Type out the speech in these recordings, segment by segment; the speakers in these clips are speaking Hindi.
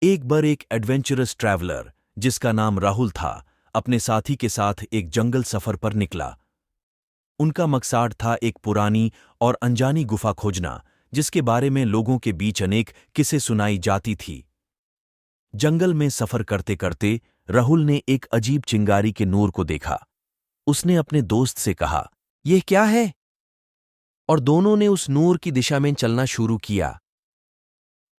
एक बार एक एडवेंचरस ट्रैवलर जिसका नाम राहुल था, अपने साथी के साथ एक जंगल सफर पर निकला। उनका मकसद था एक पुरानी और अनजानी गुफा खोजना, जिसके बारे में लोगों के बीच अनेक किस्से सुनाई जाती थी। जंगल में सफर करते करते राहुल ने एक अजीब चिंगारी के नूर को देखा। उसने अपने दोस्त से कहा, "यह क्या है?" और दोनों ने उस नूर की दिशा में चलना शुरू किया।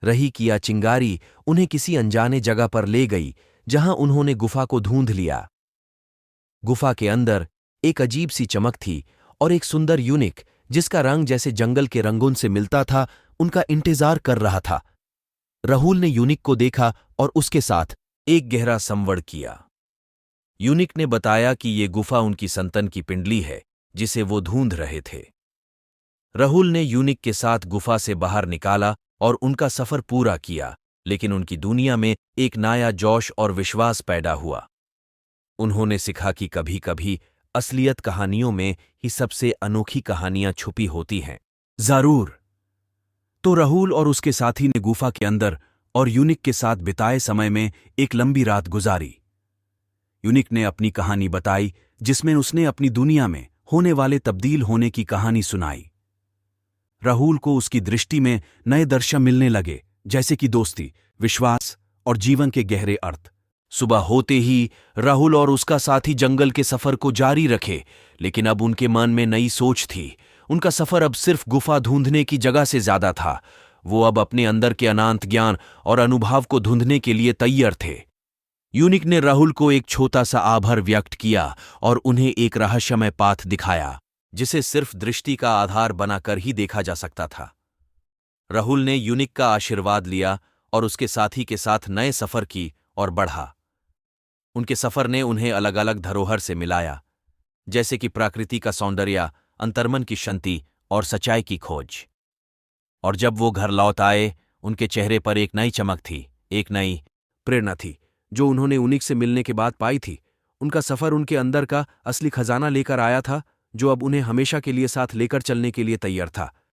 रही किया चिंगारी उन्हें किसी अनजाने जगह पर ले गई, जहां उन्होंने गुफा को ढूंढ लिया। गुफा के अंदर एक अजीब सी चमक थी और एक सुंदर यूनिक, जिसका रंग जैसे जंगल के रंगों से मिलता था, उनका इंतजार कर रहा था। राहुल ने यूनिक को देखा और उसके साथ एक गहरा संवाद किया। यूनिक ने बताया कि ये गुफा उनकी संतान की पिंडली है, जिसे वो ढूंढ रहे थे। राहुल ने यूनिक के साथ गुफा से बाहर निकाला और उनका सफर पूरा किया, लेकिन उनकी दुनिया में एक नया जोश और विश्वास पैदा हुआ। उन्होंने सीखा कि कभी-कभी असलियत कहानियों में ही सबसे अनोखी कहानियां छुपी होती हैं। जरूर। तो राहुल और उसके साथी ने गुफा के अंदर और यूनिक के साथ बिताए समय में एक लंबी रात गुजारी। यूनिक ने अपनी कहानी बताई, जिसमें उसने अपनी दुनिया में होने वाले तब्दील होने की कहानी सुनाई। राहुल को उसकी दृष्टि में नए दर्शन मिलने लगे, जैसे कि दोस्ती, विश्वास और जीवन के गहरे अर्थ। सुबह होते ही राहुल और उसका साथी जंगल के सफर को जारी रखे, लेकिन अब उनके मन में नई सोच थी। उनका सफर अब सिर्फ गुफा ढूंढने की जगह से ज्यादा था। वो अब अपने अंदर के अनंत ज्ञान और अनुभव को ढूंढने के लिए तैयार थे। यूनिक ने राहुल को एक छोटा सा आभार व्यक्त किया और उन्हें एक रहस्यमय पाथ दिखाया, जिसे सिर्फ दृष्टि का आधार बनाकर ही देखा जा सकता था। राहुल ने यूनिक का आशीर्वाद लिया और उसके साथी के साथ नए सफर की और बढ़ा। उनके सफर ने उन्हें अलग अलग धरोहर से मिलाया, जैसे कि प्रकृति का सौंदर्य, अंतर्मन की शांति और सच्चाई की खोज। और जब वो घर लौट आए, उनके चेहरे पर एक नई चमक थी, एक नई प्रेरणा थी, जो उन्होंने यूनिक से मिलने के बाद पाई थी। उनका सफर उनके अंदर का असली खजाना लेकर आया था, जो अब उन्हें हमेशा के लिए साथ लेकर चलने के लिए तैयार था।